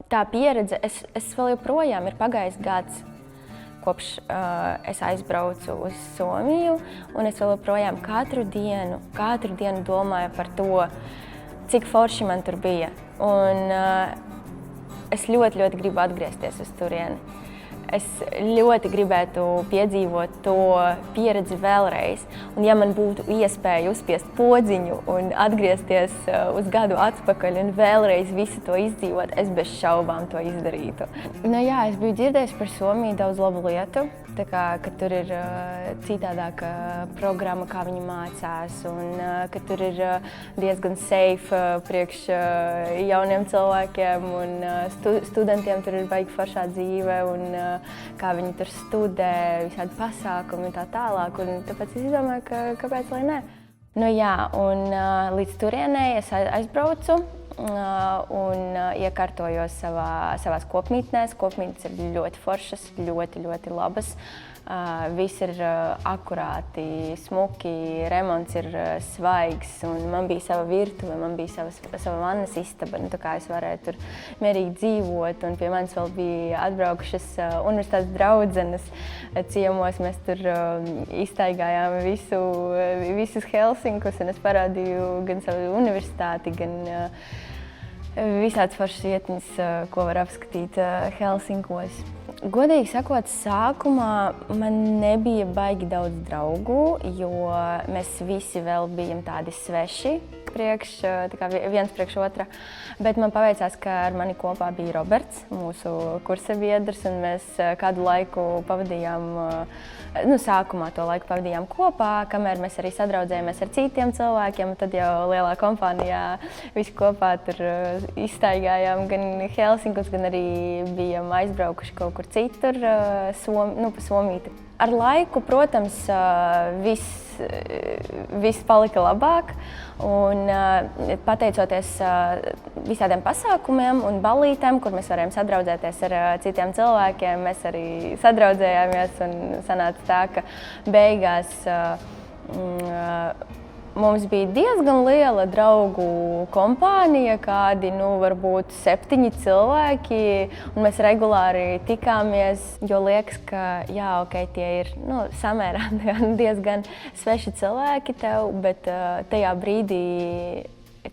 Tā pieredze, es vēl joprojām ir pagājis gads, kopš es aizbraucu uz Somiju, un es vēl joprojām katru dienu domāju par to, cik forši man tur bija. Un es ļoti, ļoti gribu atgriezties uz turieni. Es ļoti gribētu piedzīvot to pieredzi vēlreiz. Un ja man būtu iespēja uzspiest podziņu un atgriezties uz gadu atpakaļ un vēlreiz visu to izdzīvot, es bez šaubām to izdarītu. Nu jā, es biju dzirdējis par Somiju daudz labu lietu, ka tur ir citādāka programma, kā viņi mācās, un ka tur ir diezgan safe priekš jauniem cilvēkiem, un studentiem tur ir baigi foršā dzīve, un kā viņi tur studē, visādi pasākumi un tā tālāk, un tāpēc es izdomāju, kāpēc lai ne. Nu jā, un līdz turienei es aizbraucu un iekārtojos savās kopmītnēs. Kopmītnes ir ļoti foršas, ļoti, ļoti labas. Viss ir akurāti, smuki, remonts ir svaigs, un man bija sava virtuve, man bija sava vannas istaba, tā kā es varēju tur mierīgi dzīvot, un pie manis vēl bija atbraukušas universitātes draudzenes ciemos. Mēs tur iztaigājām visus Helsinkus, un es parādīju gan savu universitāti, gan visādas foršas vietnes, ko var apskatīt Helsinkos. Godīgi sakot, sākumā man nebija baigi daudz draugu, jo mēs visi vēl bijām tādi sveši viens priekš otra. Bet man paveicās, ka ar mani kopā bija Roberts, mūsu kursa biedrs, un mēs kādu laiku pavadījām, sākumā to laiku pavadījām kopā, kamēr mēs arī sadraudzējāmies ar citiem cilvēkiem, un tad jau lielā kompānijā visi kopā tur izstaigājām gan Helsinkus, gan arī bijām aizbraukuši kaut kur citur, pa Somīti. Ar laiku, protams, viss palika labāk, un pateicoties visādiem pasākumiem un ballītēm, kur mēs varējām sadraudzēties ar citiem cilvēkiem, mēs arī sadraudzējāmies, un sanāca tā, ka beigās mums bija diezgan liela draugu kompānija, kādi, varbūt 7 cilvēki, un mēs regulāri tikāmies, jo liekas, ka jā, tie ir samērā diezgan sveši cilvēki tev, bet tajā brīdī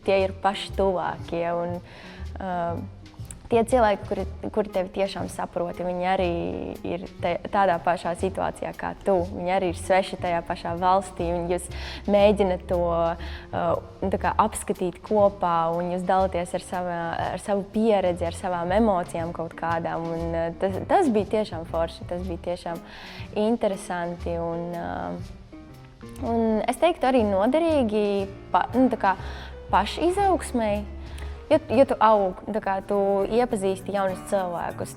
tie ir paši tuvākie. Un, tie cilvēki, kuri tevi tiešām saproti, viņi arī ir tādā pašā situācijā kā tu. Viņi arī ir sveši tajā pašā valstī, un jūs mēģināt to apskatīt kopā, un jūs dalāties ar savu pieredzi, ar savām emocijām kaut kādām. Un tas bija tiešām forši, tas bija tiešām interesanti, un es teiktu arī noderīgi pašizaugsmei. Ja tu aug, tu iepazīsti jaunus cilvēkus,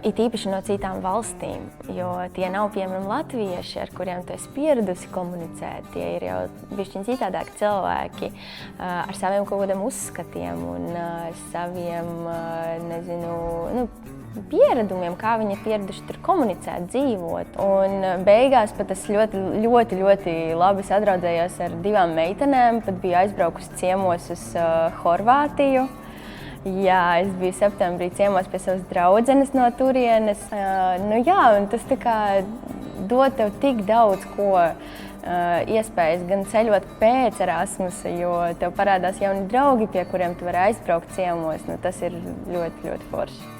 it īpaši no citām valstīm, jo tie nav, piemēram, latvieši, ar kuriem tu esi pieradusi komunicēt. Tie ir jau bišķiņ citādāki cilvēki ar saviem kaut kādiem uzskatiem un saviem, pieredumiem, kā viņi ir pieraduši tur komunicēt, dzīvot. Un beigās pat es ļoti, ļoti, ļoti labi sadraudzējos ar 2 meitenēm, pat biju aizbraukusi ciemos uz Horvātiju. Jā, es biju septembrī ciemos pie savas draudzenes no turienes. Un tas dod tev tik daudz ko iespējas gan ceļot pēc Erasmusa, jo tev parādās jauni draugi, pie kuriem tu vari aizbraukt ciemos. Tas ir ļoti, ļoti forši.